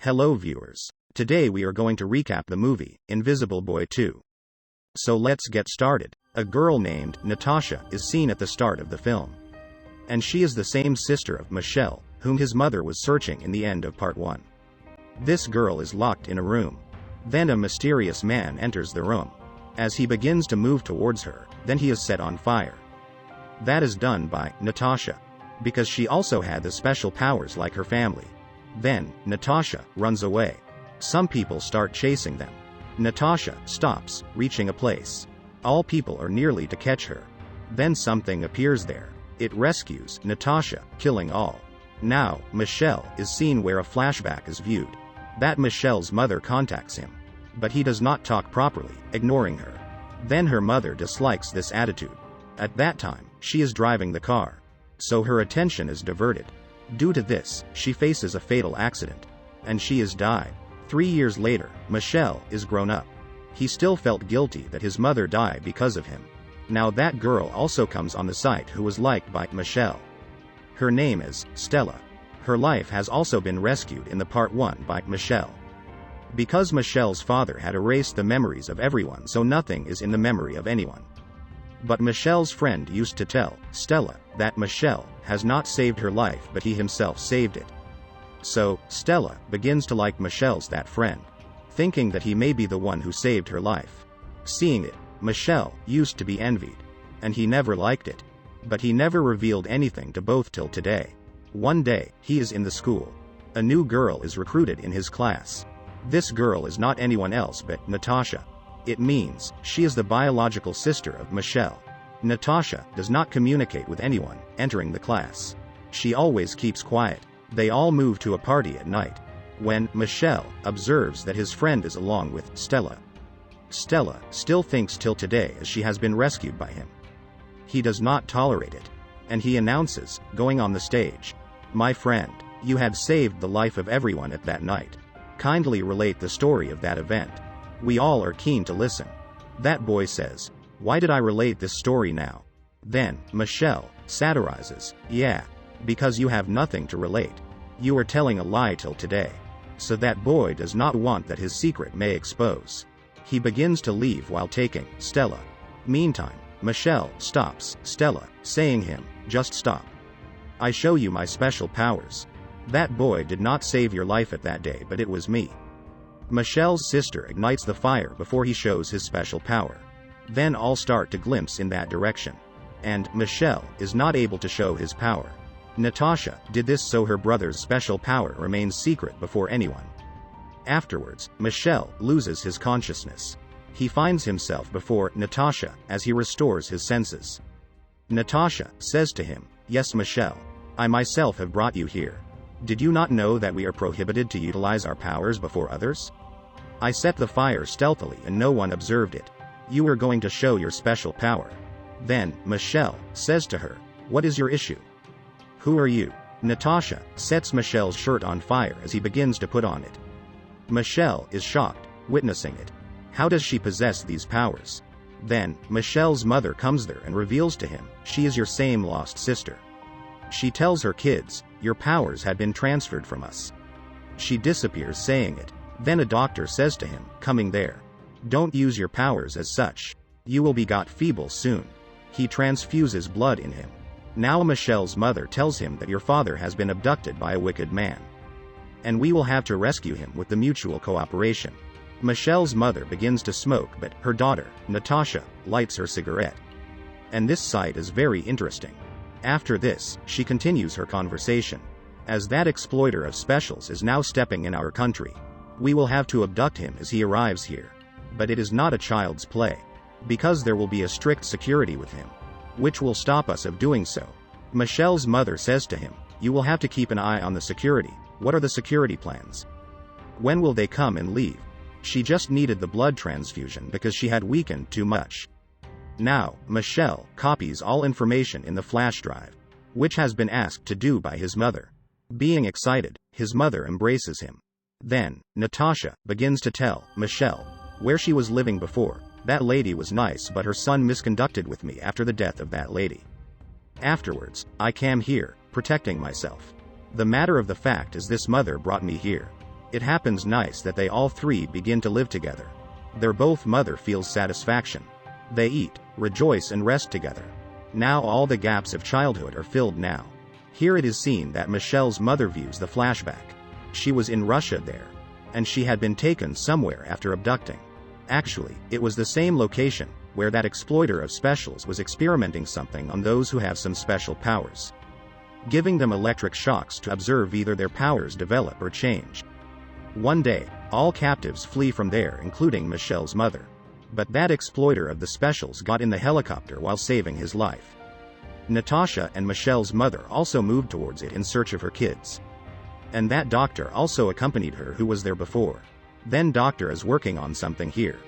Hello viewers. Today we are going to recap the movie, Invisible Boy 2. So let's get started. A girl named Natasha is seen at the start of the film. And she is the same sister of Michele, whom his mother was searching in the end of part 1. This girl is locked in a room. Then a mysterious man enters the room. As he begins to move towards her, then he is set on fire. That is done by Natasha, because she also had the special powers like her family. Then, Natasha runs away. Some people start chasing them. Natasha stops, reaching a place. All people are nearly to catch her. Then something appears there. It rescues Natasha, killing all. Now, Michele is seen where a flashback is viewed. That Michele's mother contacts him. But he does not talk properly, ignoring her. Then her mother dislikes this attitude. At that time, she is driving the car. So her attention is diverted. Due to this, she faces a fatal accident. And she is died. 3 years later, Michele is grown up. He still felt guilty that his mother died because of him. Now that girl also comes on the site who was liked by Michele. Her name is Stella. Her life has also been rescued in the part 1 by Michele. Because Michele's father had erased the memories of everyone, so nothing is in the memory of anyone. But Michele's friend used to tell Stella that Michele has not saved her life but he himself saved it. So, Stella begins to like Michele's that friend, thinking that he may be the one who saved her life. Seeing it, Michele used to be envied. And he never liked it. But he never revealed anything to both till today. One day, he is in the school. A new girl is recruited in his class. This girl is not anyone else but Natasha. It means, she is the biological sister of Michele. Natasha does not communicate with anyone entering the class. She always keeps quiet. They all move to a party at night. When Michele observes that his friend is along with Stella. Stella still thinks till today as she has been rescued by him. He does not tolerate it. And he announces, going on the stage, "My friend, you had saved the life of everyone at that night. Kindly relate the story of that event. We all are keen to listen." That boy says, "Why did I relate this story now?" Then, Michele satirizes, "Yeah, because you have nothing to relate. You are telling a lie till today." So that boy does not want that his secret may expose. He begins to leave while taking Stella. Meantime, Michele stops Stella, saying him, "Just stop. I show you my special powers. That boy did not save your life at that day but it was me." Michele's sister ignites the fire before he shows his special power. Then all start to glimpse in that direction. And Michele is not able to show his power. Natasha did this so her brother's special power remains secret before anyone. Afterwards, Michele loses his consciousness. He finds himself before Natasha as he restores his senses. Natasha says to him, "Yes, Michele. I myself have brought you here. Did you not know that we are prohibited to utilize our powers before others? I set the fire stealthily and no one observed it. You are going to show your special power." Then, Michele says to her, "What is your issue? Who are you?" Natasha sets Michele's shirt on fire as he begins to put on it. Michele is shocked, witnessing it. How does she possess these powers? Then, Michele's mother comes there and reveals to him, she is your same lost sister. She tells her kids, "Your powers had been transferred from us." She disappears saying it. Then a doctor says to him, coming there, "Don't use your powers as such. You will be got feeble soon." He transfuses blood in him. Now Michele's mother tells him that your father has been abducted by a wicked man. And we will have to rescue him with the mutual cooperation. Michele's mother begins to smoke but her daughter, Natasha, lights her cigarette. And this sight is very interesting. After this, she continues her conversation. As that exploiter of specials is now stepping in our country. We will have to abduct him as he arrives here. But it is not a child's play. Because there will be a strict security with him. Which will stop us of doing so. Michele's mother says to him, "You will have to keep an eye on the security." What are the security plans? When will they come and leave? She just needed the blood transfusion because she had weakened too much. Now, Michele copies all information in the flash drive, which has been asked to do by his mother. Being excited, his mother embraces him. Then, Natasha begins to tell Michele where she was living before. That lady was nice but her son misconducted with me after the death of that lady. Afterwards, I came here, protecting myself. The matter of the fact is this mother brought me here. It happens nice that they all three begin to live together. Their both mother feels satisfaction. They eat, rejoice and rest together. Now all the gaps of childhood are filled now. Here it is seen that Michelle's mother views the flashback. She was in Russia there. And she had been taken somewhere after abducting. Actually, it was the same location, where that exploiter of specials was experimenting something on those who have some special powers. Giving them electric shocks to observe either their powers develop or change. One day, all captives flee from there including Michelle's mother. But that exploiter of the specials got in the helicopter while saving his life. Natasha and Michelle's mother also moved towards it in search of her kids. And that doctor also accompanied her who was there before. Then doctor is working on something here.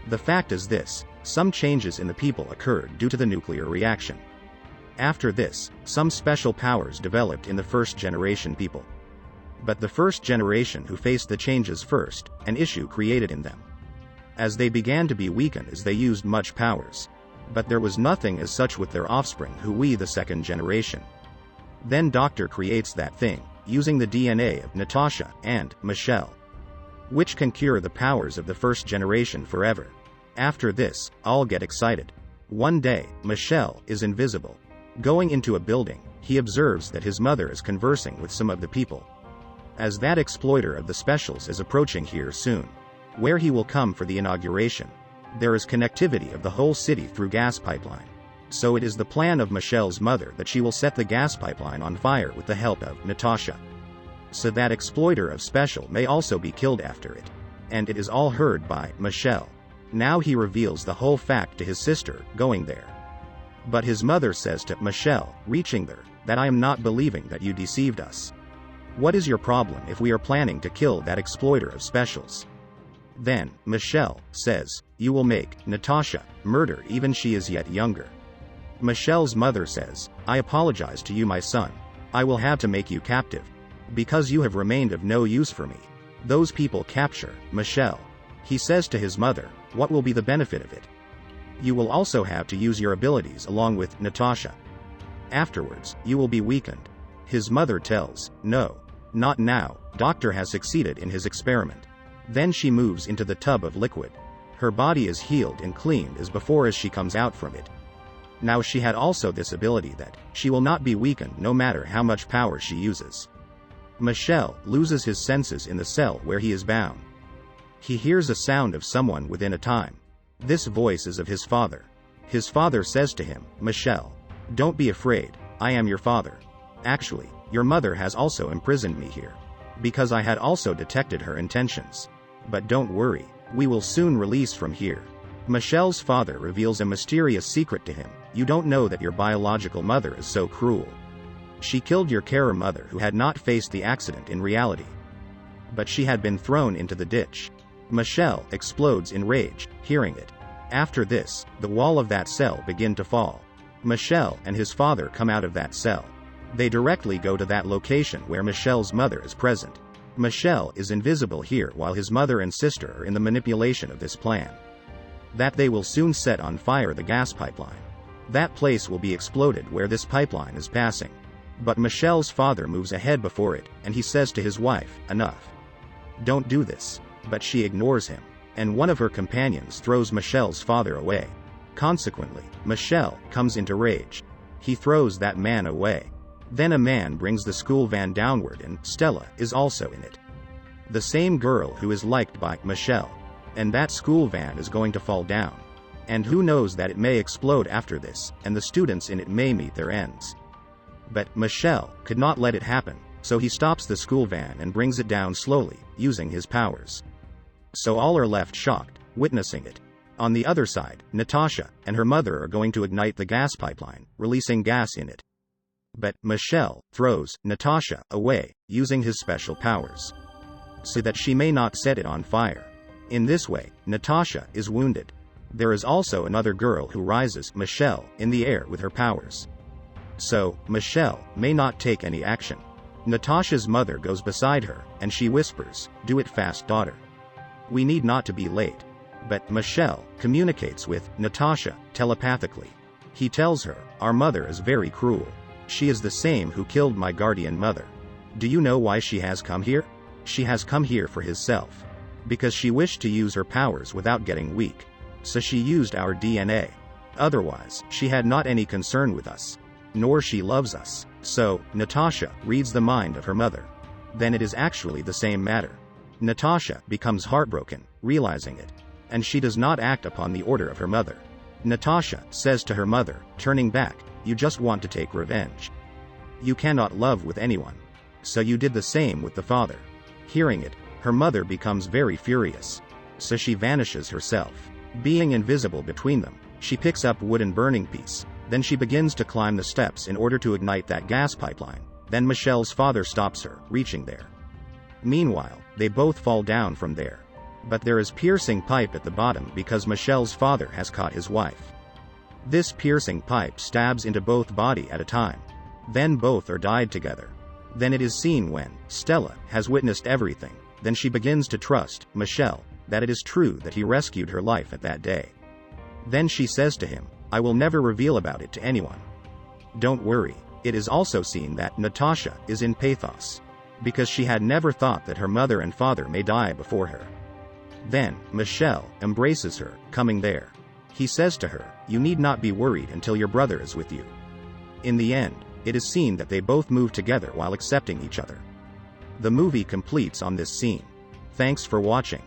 The fact is this, some changes in the people occurred due to the nuclear reaction. After this, some special powers developed in the first generation people. But the first generation who faced the changes first, an issue created in them. As they began to be weakened as they used much powers. But there was nothing as such with their offspring who we the second generation. Then doctor creates that thing, using the DNA of Natasha and Michele, which can cure the powers of the first generation forever. After this, all get excited. One day, Michele is invisible. Going into a building, he observes that his mother is conversing with some of the people. As that exploiter of the specials is approaching here soon, where he will come for the inauguration. There is connectivity of the whole city through gas pipeline. So it is the plan of Michelle's mother that she will set the gas pipeline on fire with the help of Natasha. So that exploiter of special may also be killed after it. And it is all heard by Michele. Now he reveals the whole fact to his sister, going there. But his mother says to Michele, reaching there, that I am not believing that you deceived us. What is your problem if we are planning to kill that exploiter of specials? Then, Michele says, you will make Natasha murder even she is yet younger. Michelle's mother says, I apologize to you my son. I will have to make you captive. Because you have remained of no use for me. Those people capture Michele. He says to his mother, what will be the benefit of it? You will also have to use your abilities along with Natasha. Afterwards, you will be weakened. His mother tells, no. Not now, doctor has succeeded in his experiment. Then she moves into the tub of liquid. Her body is healed and cleaned as before as she comes out from it. Now she had also this ability that, she will not be weakened no matter how much power she uses. Michele loses his senses in the cell where he is bound. He hears a sound of someone within a time. This voice is of his father. His father says to him, Michele, don't be afraid, I am your father. Actually, your mother has also imprisoned me here. Because I had also detected her intentions. But don't worry, we will soon release from here. Michelle's father reveals a mysterious secret to him. You don't know that your biological mother is so cruel. She killed your carer mother who had not faced the accident in reality. But she had been thrown into the ditch. Michele explodes in rage, hearing it. After this, the wall of that cell begin to fall. Michele and his father come out of that cell. They directly go to that location where Michelle's mother is present. Michele is invisible here while his mother and sister are in the manipulation of this plan. That they will soon set on fire the gas pipeline. That place will be exploded where this pipeline is passing. But Michelle's father moves ahead before it, and he says to his wife, enough. Don't do this. But she ignores him. And one of her companions throws Michelle's father away. Consequently, Michele comes into rage. He throws that man away. Then a man brings the school van downward and Stella is also in it. The same girl who is liked by Michele. And that school van is going to fall down. And who knows that it may explode after this, and the students in it may meet their ends. But Michele could not let it happen, so he stops the school van and brings it down slowly, using his powers. So all are left shocked, witnessing it. On the other side, Natasha and her mother are going to ignite the gas pipeline, releasing gas in it. But Michele throws Natasha away, using his special powers, so that she may not set it on fire. In this way, Natasha is wounded. There is also another girl who rises Michele in the air with her powers. So, Michele may not take any action. Natasha's mother goes beside her, and she whispers, do it fast daughter. We need not to be late. But Michele communicates with Natasha telepathically. He tells her, our mother is very cruel. She is the same who killed my guardian mother. Do you know why she has come here? She has come here for himself. Because she wished to use her powers without getting weak. So she used our DNA. Otherwise, she had not any concern with us. Nor she loves us. So, Natasha reads the mind of her mother. Then it is actually the same matter. Natasha becomes heartbroken, realizing it. And she does not act upon the order of her mother. Natasha says to her mother, turning back, "You just want to take revenge. You cannot love with anyone. So you did the same with the father." Hearing it, her mother becomes very furious. So she vanishes herself. Being invisible between them, she picks up wooden burning piece. Then she begins to climb the steps in order to ignite that gas pipeline. Then Michelle's father stops her, reaching there. Meanwhile, they both fall down from there. But there is piercing pipe at the bottom because Michelle's father has caught his wife. This piercing pipe stabs into both body at a time. Then both are died together. Then it is seen when Stella has witnessed everything. Then she begins to trust Michele, that it is true that he rescued her life at that day. Then she says to him, "I will never reveal about it to anyone. Don't worry." It is also seen that Natasha is in pathos. Because she had never thought that her mother and father may die before her. Then, Michele embraces her, coming there. He says to her, "You need not be worried until your brother is with you." In the end, it is seen that they both move together while accepting each other. The movie completes on this scene. Thanks for watching.